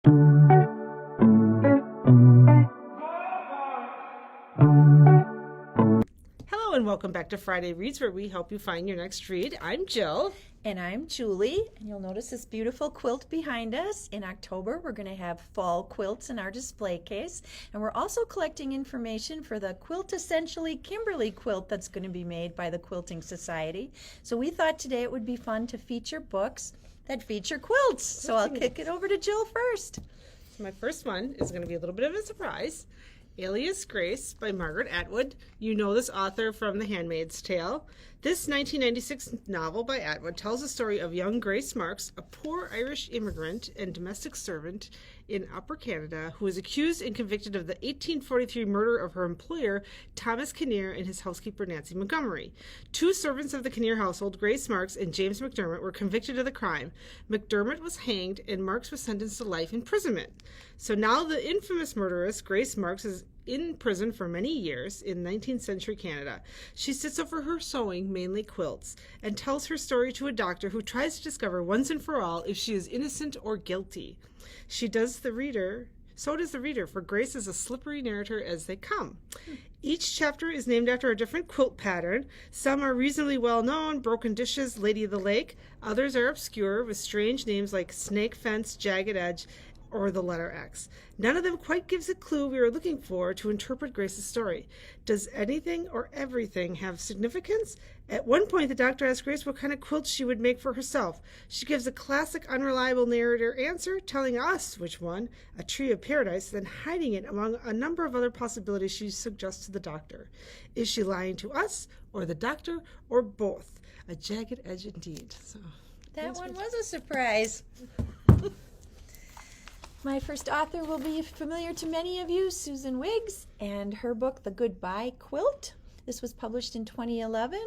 Hello and welcome back to Friday Reads, where we help you find your next read. I'm Jill. And I'm Julie, and you'll notice this beautiful quilt behind us. In October, we're going to have fall quilts in our display case, and we're also collecting information for the Quiltessentially Kimberly quilt that's going to be made by the Quilting Society. So we thought today it would be fun to feature books that feature quilts. So I'll kick it over to Jill first. So my first one is going to be a little bit of a surprise. Alias Grace by Margaret Atwood. You know this author from The Handmaid's Tale. This 1996 novel by Atwood tells the story of young Grace Marks, a poor Irish immigrant and domestic servant in Upper Canada who is accused and convicted of the 1843 murder of her employer, Thomas Kinnear, and his housekeeper, Nancy Montgomery. Two servants of the Kinnear household, Grace Marks and James McDermott, were convicted of the crime. McDermott was hanged and Marks was sentenced to life imprisonment. So now the infamous murderess, Grace Marks, is in prison for many years in 19th century Canada. She sits over her sewing, mainly quilts, and tells her story to a doctor who tries to discover once and for all if she is innocent or guilty. So does the reader, for Grace is a slippery narrator as they come. Each chapter is named after a different quilt pattern. Some are reasonably well known, Broken Dishes, Lady of the Lake. Others are obscure with strange names like Snake Fence, Jagged Edge, or the letter X. None of them quite gives a clue we were looking for to interpret Grace's story. Does anything or everything have significance? At one point, the doctor asks Grace what kind of quilt she would make for herself. She gives a classic unreliable narrator answer, telling us which one, a tree of paradise, then hiding it among a number of other possibilities she suggests to the doctor. Is she lying to us, or the doctor, or both? A jagged edge indeed. So That one was a surprise. My first author will be familiar to many of you, Susan Wiggs, and her book, The Goodbye Quilt. This was published in 2011.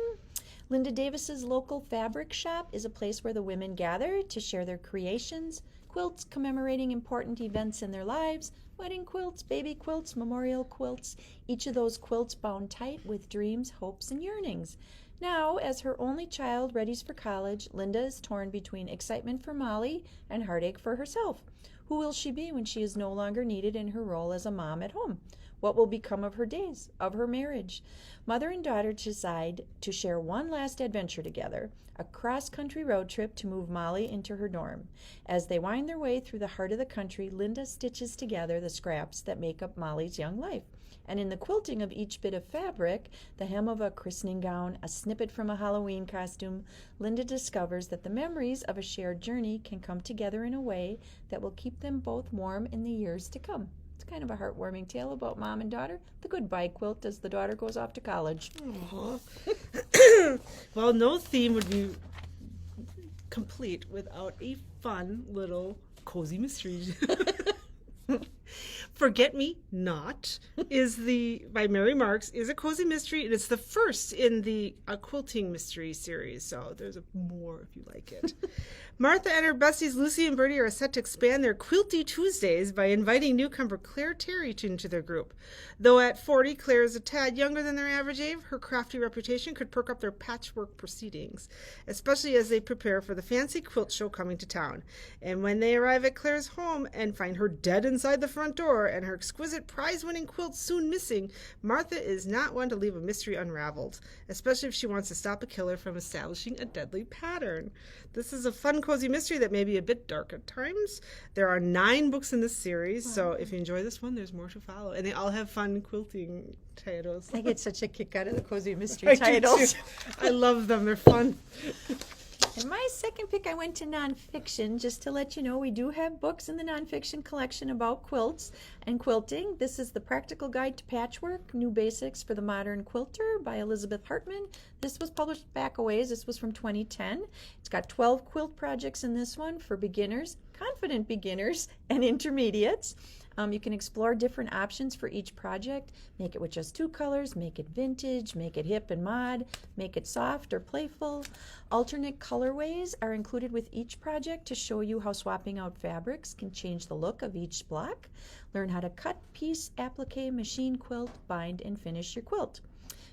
Linda Davis's local fabric shop is a place where the women gather to share their creations, quilts commemorating important events in their lives, wedding quilts, baby quilts, memorial quilts, each of those quilts bound tight with dreams, hopes, and yearnings. Now, as her only child readies for college, Linda is torn between excitement for Molly and heartache for herself. Who will she be when she is no longer needed in her role as a mom at home? What will become of her days, of her marriage? Mother and daughter decide to share one last adventure together, a cross-country road trip to move Molly into her dorm. As they wind their way through the heart of the country, Linda stitches together the scraps that make up Molly's young life. And in the quilting of each bit of fabric, the hem of a christening gown, a snippet from a Halloween costume, Linda discovers that the memories of a shared journey can come together in a way that will keep them both warm in the years to come. It's kind of a heartwarming tale about mom and daughter. The goodbye quilt as the daughter goes off to college. Well, no theme would be complete without a fun little cozy mystery. Forget Me Not by Mary Marks is a cozy mystery, and it's the first in the quilting mystery series, so there's more if you like it. Martha and her besties Lucy and Bertie are set to expand their Quilty Tuesdays by inviting newcomer Claire Terry into their group. Though at 40, Claire is a tad younger than their average age, her crafty reputation could perk up their patchwork proceedings, especially as they prepare for the fancy quilt show coming to town. And when they arrive at Claire's home and find her dead inside the front door and her exquisite prize-winning quilt soon missing, Martha is not one to leave a mystery unraveled, especially if she wants to stop a killer from establishing a deadly pattern. This is a fun, cozy mystery that may be a bit dark at times. There are 9 books in this series, so if you enjoy this one, there's more to follow. And they all have fun quilting titles. I get such a kick out of the cozy mystery titles. I love them. They're fun. And my second pick, I went to nonfiction. Just to let you know, we do have books in the nonfiction collection about quilts and quilting. This is The Practical Guide to Patchwork, New Basics for the Modern Quilter by Elizabeth Hartman. This was published back a ways. This was from 2010. It's got 12 quilt projects in this one for beginners, confident beginners, and intermediates. You can explore different options for each project. Make it with just 2 colors, make it vintage, make it hip and mod, make it soft or playful. Alternate colorways are included with each project to show you how swapping out fabrics can change the look of each block. Learn how to cut, piece, applique, machine, quilt, bind, and finish your quilt.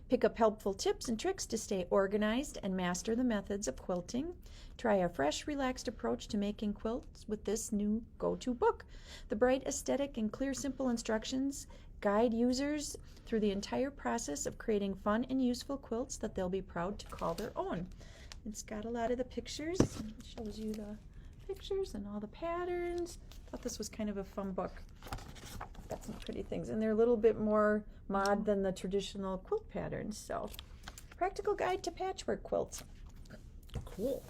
Pick up helpful tips and tricks to stay organized and master the methods of quilting. Try a fresh, relaxed approach to making quilts with this new go-to book. The bright aesthetic and clear, simple instructions guide users through the entire process of creating fun and useful quilts that they'll be proud to call their own. It's got a lot of the pictures. It shows you the pictures and all the patterns. Thought this was kind of a fun book. Got some pretty things, and they're a little bit more mod than the traditional quilt patterns. So, practical guide to patchwork quilts. Cool.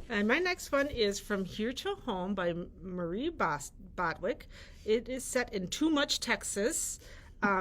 And my next one is From Here to Home by Marie Botwick. It is set in Too Much, Texas.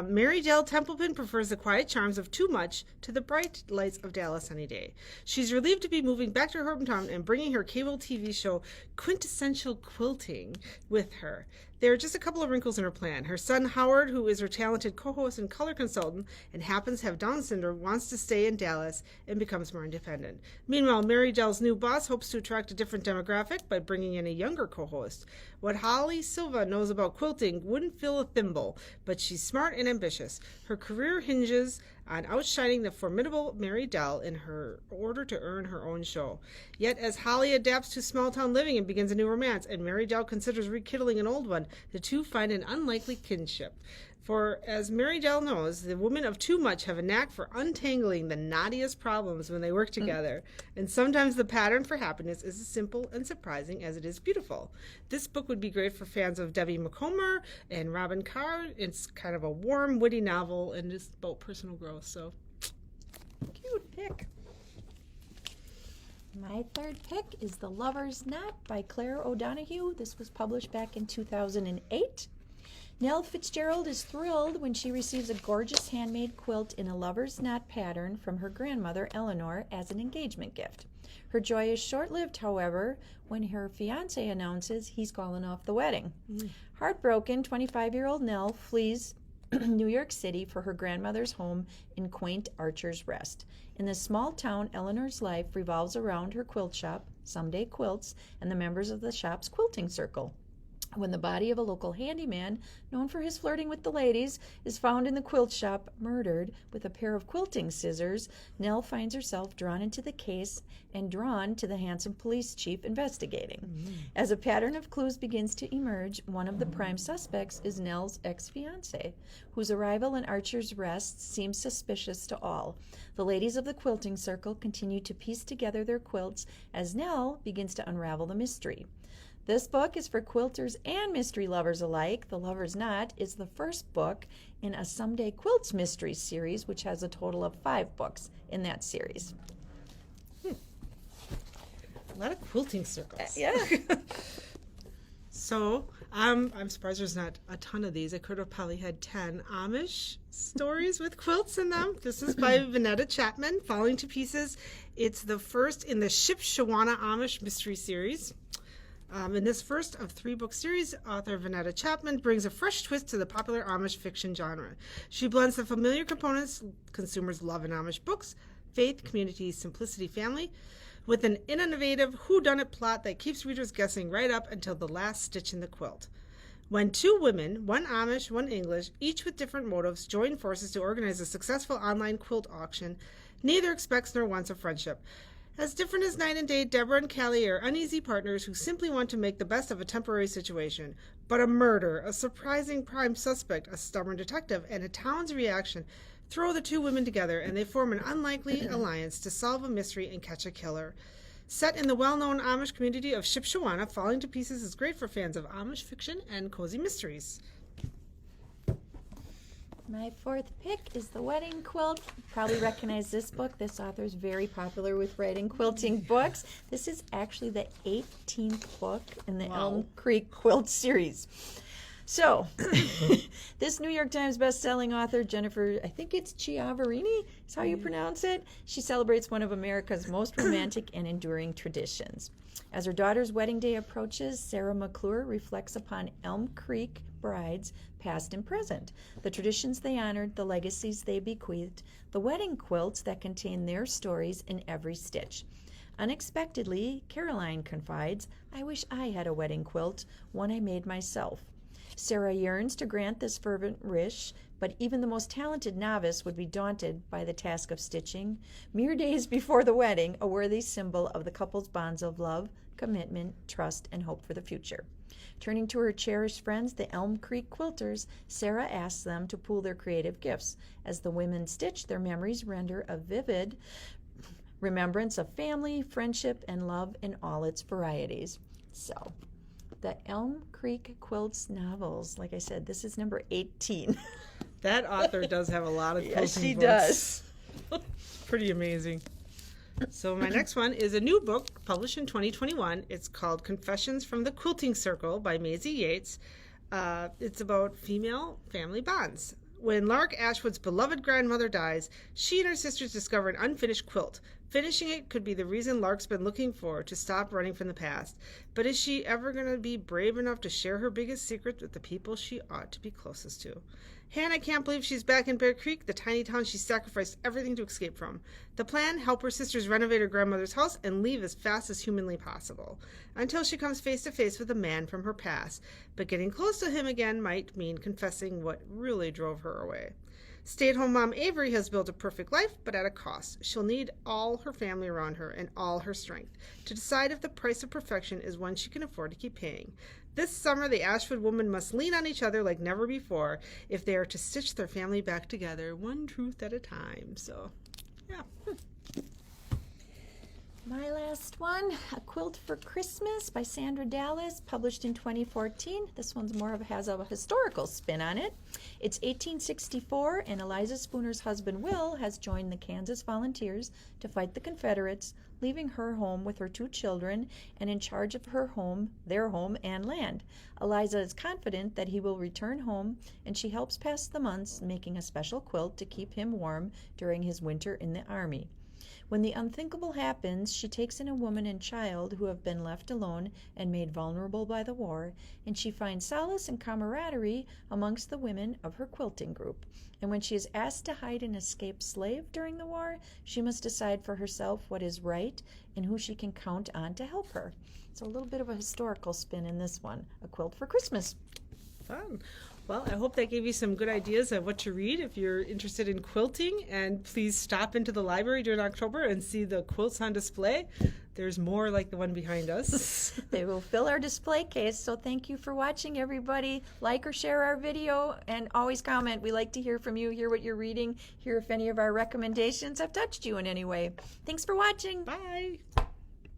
Mary Dell Templeton prefers the quiet charms of Too Much to the bright lights of Dallas any day. She's relieved to be moving back to her hometown and bringing her cable TV show Quintessential Quilting with her. There are just a couple of wrinkles in her plan. Her son Howard, who is her talented co-host and color consultant and happens to have Down syndrome, wants to stay in Dallas and becomes more independent. Meanwhile, Mary Dell's new boss hopes to attract a different demographic by bringing in a younger co-host. What Holly Silva knows about quilting wouldn't fill a thimble, but she's smart and ambitious. Her career hinges on outshining the formidable Mary Dell in her order to earn her own show. Yet as Holly adapts to small-town living and begins a new romance, and Mary Dell considers rekindling an old one, the two find an unlikely kinship. For, as Mary Dell knows, the women of Too Much have a knack for untangling the knottiest problems when they work together, and sometimes the pattern for happiness is as simple and surprising as it is beautiful. This book would be great for fans of Debbie McComber and Robin Carr. It's kind of a warm, witty novel, and it's about personal growth, so Cute pick. My third pick is The Lover's Knot by Claire O'Donoghue. This was published back in 2008. Nell Fitzgerald is thrilled when she receives a gorgeous handmade quilt in a lover's knot pattern from her grandmother Eleanor as an engagement gift. Her joy is short-lived, however, when her fiance announces he's calling off the wedding. Heartbroken, 25-year-old Nell flees New York City for her grandmother's home in quaint Archer's Rest. In this small town, Eleanor's life revolves around her quilt shop, Someday Quilts, and the members of the shop's quilting circle. When the body of a local handyman, known for his flirting with the ladies, is found in the quilt shop, murdered with a pair of quilting scissors, Nell finds herself drawn into the case and drawn to the handsome police chief investigating. As a pattern of clues begins to emerge, one of the prime suspects is Nell's ex-fiancé, whose arrival in Archer's Rest seems suspicious to all. The ladies of the quilting circle continue to piece together their quilts as Nell begins to unravel the mystery. This book is for quilters and mystery lovers alike. The Lover's Knot is the first book in a Someday Quilts mystery series, which has a total of 5 books in that series. a lot of quilting circles. Yeah. So, I'm surprised there's not a ton of these. I could have probably had 10 Amish stories with quilts in them. This is by Vanetta Chapman, Falling to Pieces. It's the first in the Shipshawana Amish mystery series. In this first of 3-book series, author Vanetta Chapman brings a fresh twist to the popular Amish fiction genre. She blends the familiar components consumers love in Amish books, faith, community, simplicity, family, with an innovative whodunit plot that keeps readers guessing right up until the last stitch in the quilt. When 2 women, one Amish, one English, each with different motives, join forces to organize a successful online quilt auction, neither expects nor wants a friendship. As different as night and day, Deborah and Callie are uneasy partners who simply want to make the best of a temporary situation. But a murder, a surprising prime suspect, a stubborn detective, and a town's reaction throw the 2 women together, and they form an unlikely alliance to solve a mystery and catch a killer. Set in the well-known Amish community of Shipshawana, Falling to Pieces is great for fans of Amish fiction and cozy mysteries. My 4th pick is The Wedding Quilt. You probably recognize this book. This author is very popular with writing quilting books. This is actually the 18th book in the Elm Creek Quilt series. So, this New York Times best-selling author, Jennifer, I think it's Chiavarini, is how you pronounce it. She celebrates one of America's most romantic and enduring traditions. As her daughter's wedding day approaches, Sarah McClure reflects upon Elm Creek brides, past and present, the traditions they honored, the legacies they bequeathed, the wedding quilts that contain their stories in every stitch. Unexpectedly, Caroline confides, "I wish I had a wedding quilt, one I made myself." Sarah yearns to grant this fervent wish, but even the most talented novice would be daunted by the task of stitching, mere days before the wedding, a worthy symbol of the couple's bonds of love, commitment, trust, and hope for the future. Turning to her cherished friends, the Elm Creek Quilters, Sarah asks them to pool their creative gifts. As the women stitch, their memories render a vivid remembrance of family, friendship, and love in all its varieties. So, the Elm Creek Quilts novels, like I said, this is number 18. That author does have a lot of quilting Yes, she books. Does. Pretty amazing. So my next one is a new book published in 2021. It's called Confessions from the Quilting Circle by Maisie Yates. It's about female family bonds. When Lark Ashwood's beloved grandmother dies, she and her sisters discover an unfinished quilt. Finishing it could be the reason Lark's been looking for to stop running from the past. But is she ever going to be brave enough to share her biggest secret with the people she ought to be closest to? Hannah can't believe she's back in Bear Creek, the tiny town she sacrificed everything to escape from. The plan, help her sisters renovate her grandmother's house and leave as fast as humanly possible, until she comes face to face with a man from her past. But getting close to him again might mean confessing what really drove her away. Stay-at-home mom Avery has built a perfect life, but at a cost. She'll need all her family around her and all her strength to decide if the price of perfection is one she can afford to keep paying. This summer, the Ashwood women must lean on each other like never before if they are to stitch their family back together, one truth at a time. So, yeah. My last one, A Quilt for Christmas by Sandra Dallas, published in 2014. This one's has a historical spin on it. It's 1864, and Eliza Spooner's husband, Will, has joined the Kansas Volunteers to fight the Confederates, leaving her home with her 2 children and in charge of their home and land. Eliza is confident that he will return home, and she helps pass the months making a special quilt to keep him warm during his winter in the Army. When the unthinkable happens, she takes in a woman and child who have been left alone and made vulnerable by the war, and she finds solace and camaraderie amongst the women of her quilting group. And when she is asked to hide an escaped slave during the war, she must decide for herself what is right and who she can count on to help her. So a little bit of a historical spin in this one, A Quilt for Christmas. Fun. Well, I hope that gave you some good ideas of what to read if you're interested in quilting. And please stop into the library during October and see the quilts on display. There's more like the one behind us. They will fill our display case. So thank you for watching, everybody. Like or share our video, and always comment. We like to hear from you, hear what you're reading, hear if any of our recommendations have touched you in any way. Thanks for watching. Bye.